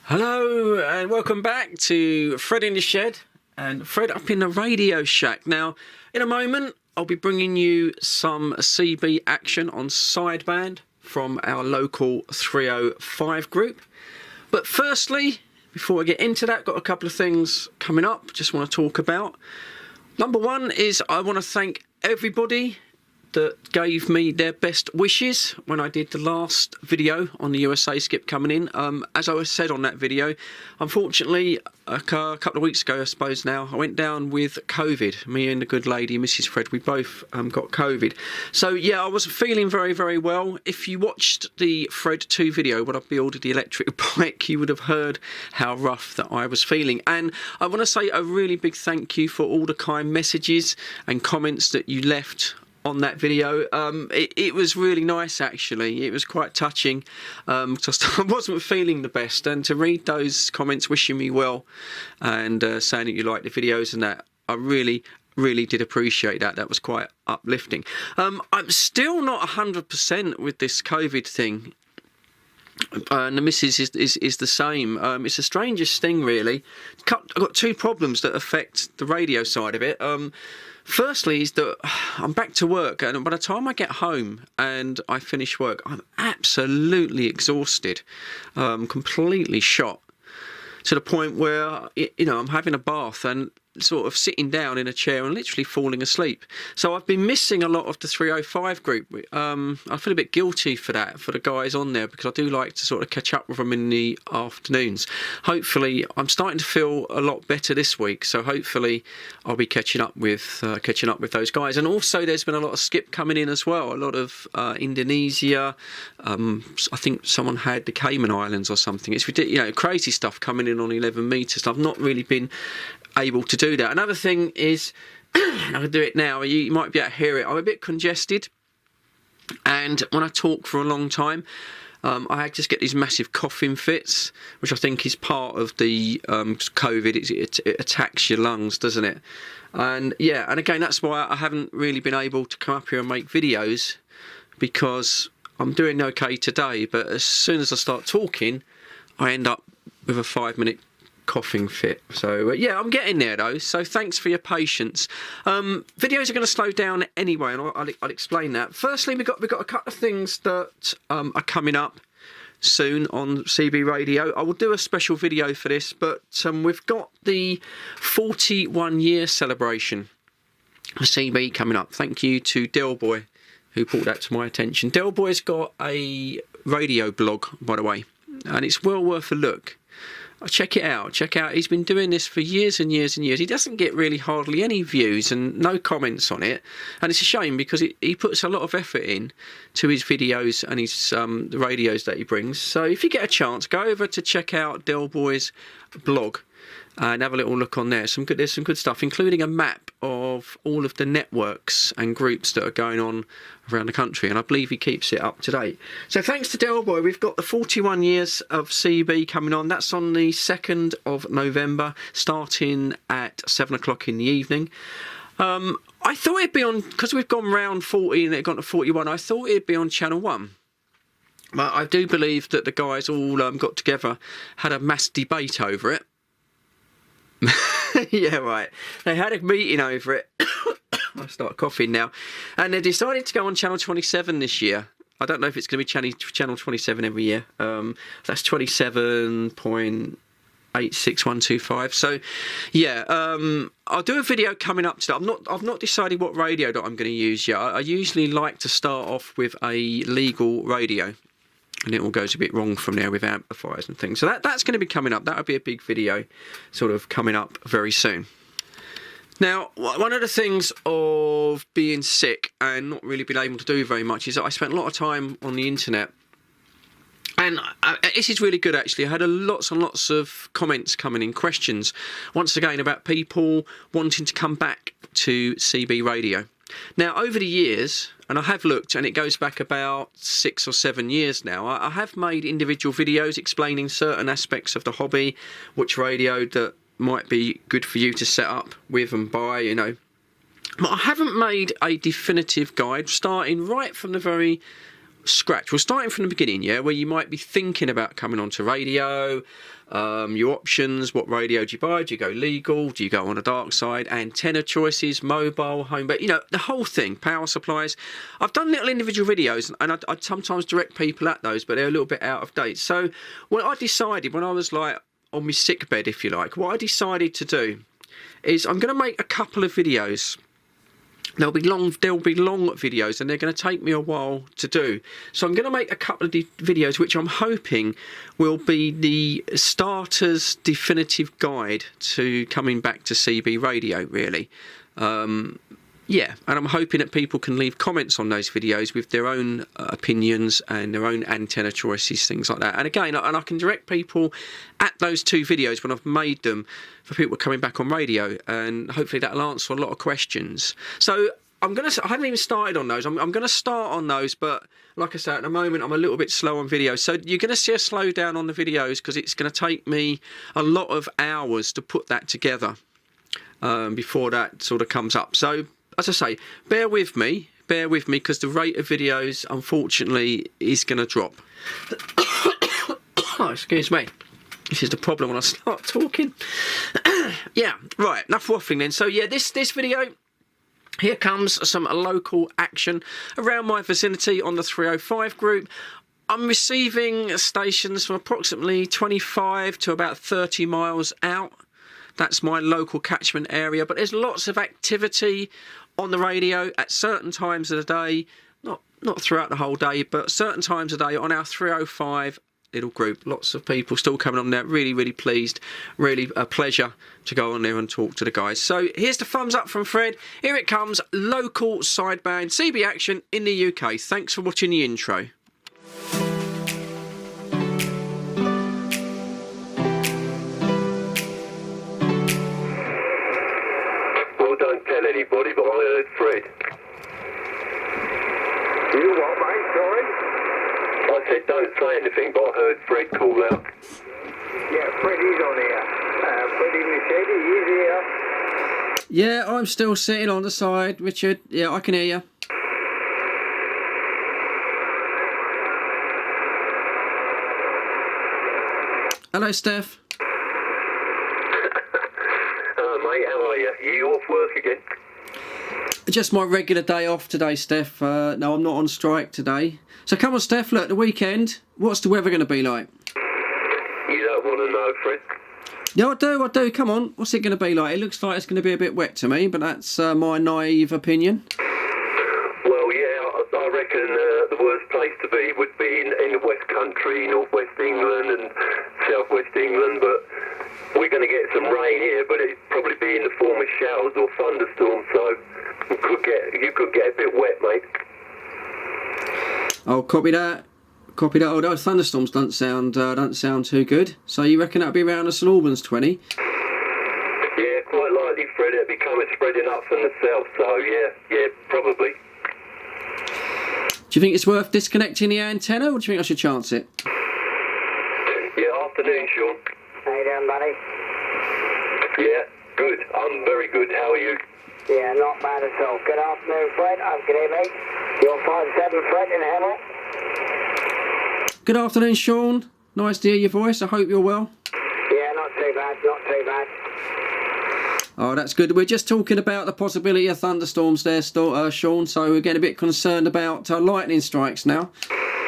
Hello and welcome back to Fred in the Shed and Fred up in the Radio Shack. Now, in a moment, I'll be bringing you some CB action on Sideband from our local 305 group. But firstly, before I get into that, got a couple of things coming up just want to talk about. Number one is I want to thank everybody that gave me their best wishes when I did the last video on the USA skip coming in. As I said on that video, unfortunately, a couple of weeks ago, I suppose now, I went down with COVID. Me and the good lady, Mrs. Fred, we both got COVID. So yeah, I wasn't feeling very, very well. If you watched the Fred 2 video when I built the electric bike, you would have heard how rough that I was feeling. And I want to say a really big thank you for all the kind messages and comments that you left on that video. It was really nice, actually. It was quite touching because I wasn't feeling the best, and to read those comments wishing me well and saying that you liked the videos and that, I really did appreciate that. That was quite uplifting. I'm still not 100% with this COVID thing. And the missus is the same. It's the strangest thing, really. I've got two problems that affect the radio side of it. Firstly is that I'm back to work, and by the time I get home and I finish work, I'm absolutely exhausted, completely shot, to the point where, you know, I'm having a bath and sort of sitting down in a chair and literally falling asleep. So I've been missing a lot of the 305 group. I feel a bit guilty for that, for the guys on there, because I do like to sort of catch up with them in the afternoons. Hopefully, I'm starting to feel a lot better this week, so hopefully I'll be catching up with those guys. And also, there's been a lot of skip coming in as well. A lot of Indonesia. I think someone had the Cayman Islands or something. It's ridiculous, you know, crazy stuff coming in on 11 meters. I've not really been able to do that. Another thing is, I can do it now, you might be able to hear it, I'm a bit congested, and when I talk for a long time, I just get these massive coughing fits, which I think is part of the COVID. It attacks your lungs, doesn't it? And yeah, and again, that's why I haven't really been able to come up here and make videos, because I'm doing okay today, but as soon as I start talking, I end up with a 5-minute coughing fit. So yeah, I'm getting there though, so thanks for your patience. Videos are going to slow down anyway, and I'll explain that. Firstly, we've got a couple of things that are coming up soon on CB Radio. I will do a special video for this, but we've got the 41-year celebration of CB coming up. Thank you to Del Boy who brought that to my attention. Del Boy's got a radio blog, by the way, and it's well worth a look. Check it out. He's been doing this for years and years and years. He doesn't get really hardly any views and no comments on it, and it's a shame because he puts a lot of effort in to his videos and his the radios that he brings. So if you get a chance, go over to check out Del Boy's blog and have a little look on there. There's some good stuff, including a map of all of the networks and groups that are going on around the country, and I believe he keeps it up to date. So thanks to Del Boy, we've got the 41 years of CB coming on. That's on the 2nd of November, starting at 7 o'clock in the evening. I thought it'd be on, because we've gone round 40 and it got to 41, I thought it'd be on Channel 1. But I do believe that the guys all got together, had a mass debate over it. Yeah, right. They had a meeting over it. I start coughing now. And they decided to go on Channel 27 this year. I don't know if it's going to be Channel 27 every year. That's 27.86125. So, yeah, I'll do a video coming up today. I've not decided what radio that I'm going to use yet. I usually like to start off with a legal radio, and it all goes a bit wrong from there with amplifiers and things. So that's going to be coming up. That'll be a big video sort of coming up very soon. Now, one of the things of being sick and not really being able to do very much is that I spent a lot of time on the internet. And this is really good, actually. I had lots and lots of comments coming in, questions, once again, about people wanting to come back to CB Radio. Now, over the years, and I have looked, and it goes back about 6 or 7 years now, I have made individual videos explaining certain aspects of the hobby, which radio that might be good for you to set up with and buy, you know. But I haven't made a definitive guide, starting right from the very scratch. Well, starting from the beginning, yeah, where you might be thinking about coming onto radio, your options, what radio do you buy? Do you go legal? Do you go on the dark side? Antenna choices, mobile, home, but the whole thing, power supplies. I've done little individual videos, and I'd sometimes direct people at those, but they're a little bit out of date. So when I was like on my sick bed, if you like, what I decided to do is I'm going to make a couple of videos. They'll be long videos, and they're going to take me a while to do. So I'm going to make a couple of videos which I'm hoping will be the starter's definitive guide to coming back to CB radio, really. Yeah, and I'm hoping that people can leave comments on those videos with their own opinions and their own antenna choices, things like that. And again, I can direct people at those two videos when I've made them for people coming back on radio, and hopefully that'll answer a lot of questions. So I haven't even started on those. I'm going to start on those, but like I say, at the moment I'm a little bit slow on videos. So you're going to see a slow down on the videos because it's going to take me a lot of hours to put that together before that sort of comes up. So as I say, bear with me because the rate of videos, unfortunately, is going to drop. Oh, excuse me. This is the problem when I start talking. Yeah, right, enough waffling then. So yeah, this video, here comes some local action around my vicinity on the 305 group. I'm receiving stations from approximately 25 to about 30 miles out. That's my local catchment area, but there's lots of activity on the radio at certain times of the day, not throughout the whole day, but certain times of the day on our 305 little group. Lots of people still coming on there. Really, really pleased. Really a pleasure to go on there and talk to the guys. So here's the thumbs up from Fred. Here it comes, local sideband CB action in the UK. Thanks for watching the intro. Anybody, but I heard Fred. You what, mate? Sorry? I said don't say anything, but I heard Fred call out. Yeah, Freddie's on here. Freddie Michetti, he's here. Yeah, I'm still sitting on the side, Richard. Yeah, I can hear you. Hello, Steph. Mate, how are you? You off work again? Just my regular day off today, Steph. No, I'm not on strike today. So come on, Steph, look, the weekend, what's the weather going to be like? You don't want to know, Fred? Yeah, I do. Come on, what's it going to be like? It looks like it's going to be a bit wet to me, but that's my naive opinion. Well, yeah, I reckon the worst place to be would be in the West Country, North West England and South West England, but we're going to get some rain here, but it'd probably be in the form of showers or thunderstorms, so you could get a bit wet, mate. Oh, copy that. Oh, those thunderstorms don't sound too good. So you reckon that'll be around the St Albans 20? Yeah, quite likely, Fred. It'll be spreading up from the south, so yeah, probably. Do you think it's worth disconnecting the antenna, or do you think I should chance it? Yeah, afternoon, Sean. How you doing, buddy? Yeah, good. I'm very good. How are you? Yeah, not bad at all. Good afternoon, Fred. I'm good here, mate. You're 5-7, Fred, in Hemel. Good afternoon, Sean. Nice to hear your voice. I hope you're well. Yeah, not too bad. Oh, that's good. We're just talking about the possibility of thunderstorms there, Sean, so we're getting a bit concerned about lightning strikes now.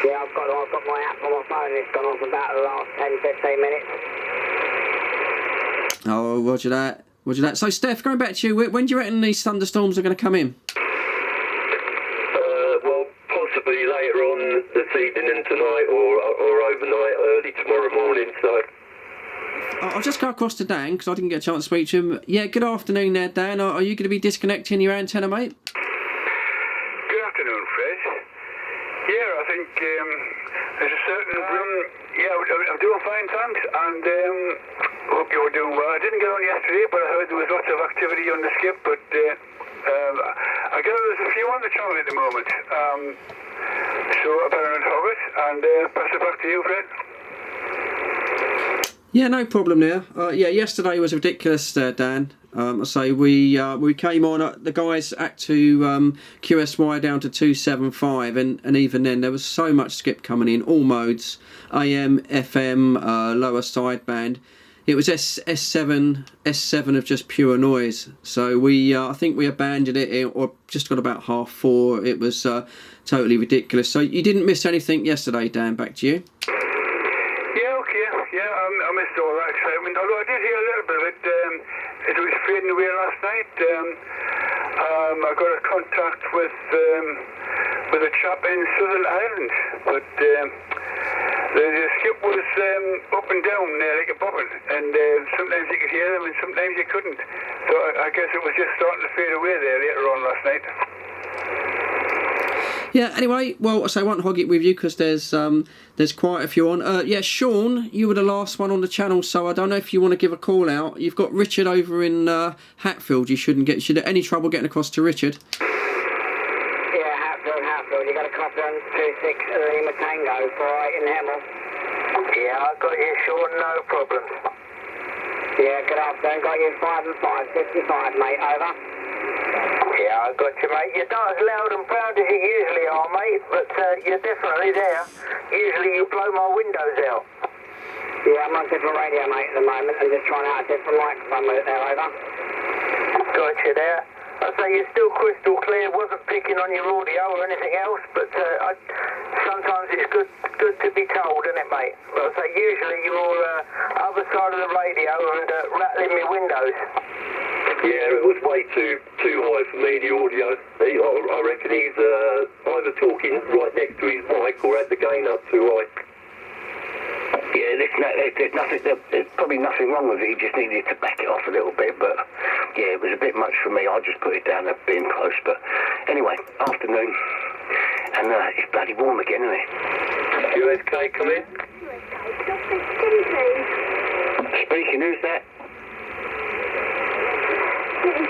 Yeah, I've got my app on my phone and it's gone off about the last 10-15 minutes. Oh, roger that. So, Steph, going back to you, when do you reckon these thunderstorms are going to come in? Well, possibly later on this evening and tonight or overnight, early tomorrow morning, so... I'll just go across to Dan, because I didn't get a chance to speak to him. Yeah, good afternoon there, Dan. Are you going to be disconnecting your antenna, mate? Good afternoon, Fred. Yeah, I think there's a certain room... Yeah, I'm doing fine, thanks, and hope you're doing well. I didn't get on yesterday, but I heard there was lots of activity on the skip, but I gather there's a few on the channel at the moment. So I better not hog it, and pass it back to you, Fred. Yeah, no problem there. Yeah, yesterday was ridiculous, Dan. I say we came on. The guys had to QSY down to 275, and even then there was so much skip coming in, all modes, AM, FM, lower sideband. It was S7 of just pure noise. So I think we abandoned it, or just got about 4:30. It was totally ridiculous. So you didn't miss anything yesterday, Dan. Back to you. I missed all that excitement, although I did hear a little bit of it. It was fading away last night. I got a contact with a chap in Southern Ireland, but the skip was up and down like a bobbin, and sometimes you could hear them and sometimes you couldn't. So I guess it was just starting to fade away there later on last night. Yeah, anyway, well, I won't hog it with you because there's quite a few on. Yeah, Sean, you were the last one on the channel, so I don't know if you want to give a call out. You've got Richard over in Hatfield. You should have any trouble getting across to Richard. Yeah, Hatfield. You got a copy on 26 Lima Tango for in Hemel. Yeah, I got you, Sean, no problem. Yeah, good afternoon. Got you 5 and 5, 55, mate. Over. Yeah, I got you, mate. You're not as loud and proud as you usually are, mate, but you're definitely there. Usually you blow my windows out. Yeah, I'm on different radio, mate, at the moment. I'm just trying out a different microphone with it there, over. Got you there. I'd say you're still crystal clear. Wasn't picking on your audio or anything else, but sometimes it's good to be told, isn't it, mate? But I'd say usually you're other side of the radio and rattling me windows. Yeah, it was way too high for me, the audio. I reckon he's either talking right next to his mic or had the gain up too high. Yeah, there's probably nothing wrong with it. He just needed to back it off a little bit, but yeah, it was a bit much for me. I just put it down at being close, but anyway, afternoon, and it's bloody warm again, isn't it? USK, come in. Speaking, who's that? This is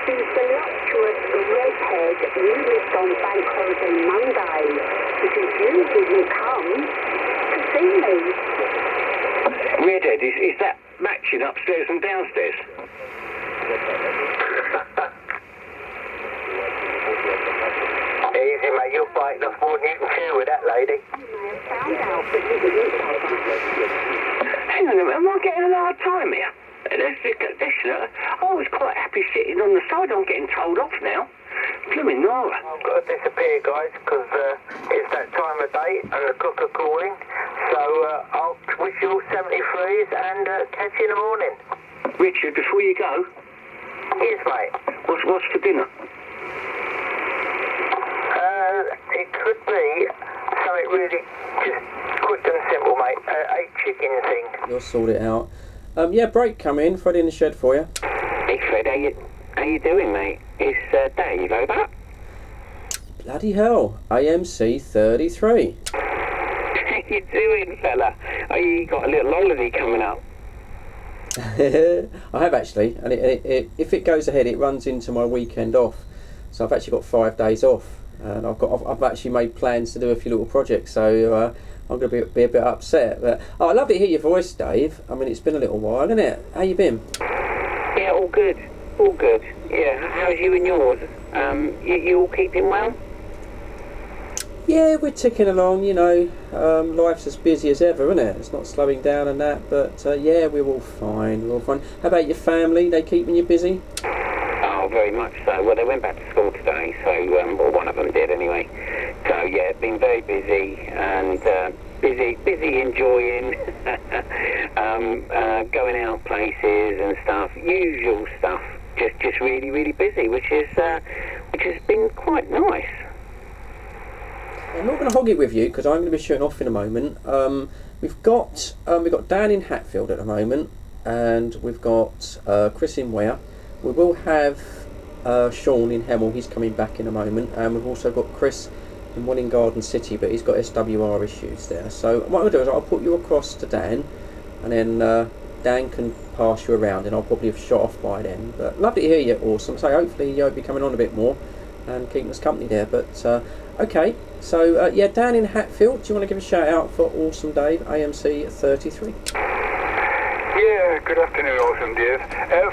the voluptuous redhead you missed on Bank Holiday Monday because you didn't come to see me. Redhead, is that matching upstairs and downstairs? Easy, mate. You'll bite enough more than you can chew with that lady. You may have found out, but you didn't tell us. Hang on a minute, am I getting a hard time here? I was quite happy sitting on the side. I'm getting told off now. Blooming Nora. I've got to disappear, guys, because it's that time of day and the cook are calling. So I'll wish you all 73s and catch you in the morning. Richard, before you go, Yes, mate. what's for dinner? It could be something really just quick and simple, mate. A chicken thing. You'll sort it out. Yeah, break come in. Fred in the shed for you. Hey Fred, how you doing, mate? It's Dave, over. Bloody hell. AMC 33. How you doing, fella? Oh, you got a little holiday coming up. I have actually, and if it goes ahead, it runs into my weekend off. So I've actually got 5 days off, and I've actually made plans to do a few little projects. So I'm going to be a bit upset. But I love to hear your voice, Dave. I mean, it's been a little while, hasn't it? How you been? Yeah, all good. Yeah, how's you and yours? You all keeping well? Yeah, we're ticking along, you know. Life's as busy as ever, isn't it? It's not slowing down and that, but yeah, we're all fine. How about your family? They keeping you busy? Oh, very much so. Well, they went back to school today, so well, one of them did anyway. So yeah, been very busy and busy enjoying going out places and stuff, usual stuff. Just really busy, which has been quite nice. I'm not going to hog it with you because I'm going to be shooting off in a moment. We've got Dan in Hatfield at the moment, and we've got Chris in Ware. We will have Sean in Hemel. He's coming back in a moment, and we've also got Chris in one in Garden City, but he's got SWR issues there. So what I'll do is I'll put you across to Dan, and then Dan can pass you around, and I'll probably have shot off by then. But lovely to hear you, awesome. So hopefully you'll be coming on a bit more and keeping us company there. But okay, so yeah, Dan in Hatfield, do you want to give a shout out for Awesome Dave, AMC 33? Yeah, good afternoon, Awesome Dave.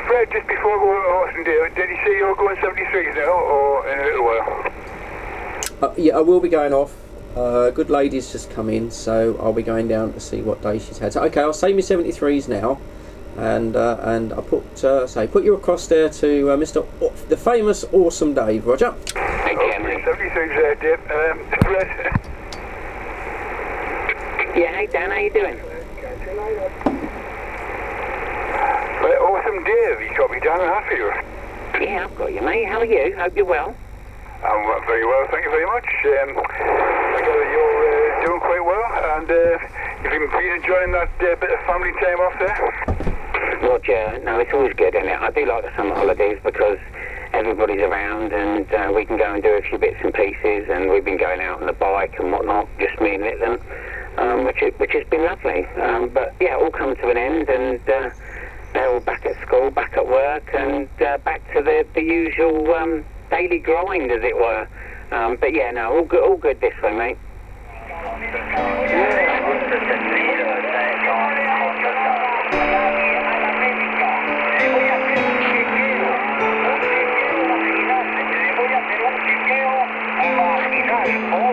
Fred, just before I go to Awesome Dave, did he say you're going 73s now, or in a little while? Yeah, I will be going off. Good lady's just come in, so I'll be going down to see what day she's had. So, okay, I'll say me 73s now, and I'll put you across there to the famous Awesome Dave. Roger. Hey, Cameron. 73s, Dave. Fred. Yeah, hey Dan, how you doing? Well, Awesome Dave, he got me down and after you. Yeah, I've got you, mate. How are you? Hope you're well. I'm very well, thank you very much. I gather you're doing quite well, and you've been enjoying that bit of family time off there? Roger, no, it's always good, isn't it? I do like the summer holidays because everybody's around and we can go and do a few bits and pieces, and we've been going out on the bike and whatnot, just me and Litland, which has been lovely. But yeah, all come to an end, and they're all back at school, back at work, and back to the usual daily grind, as it were. But yeah, no, all good this way, mate. Voy a hacer un chequeo vaginal.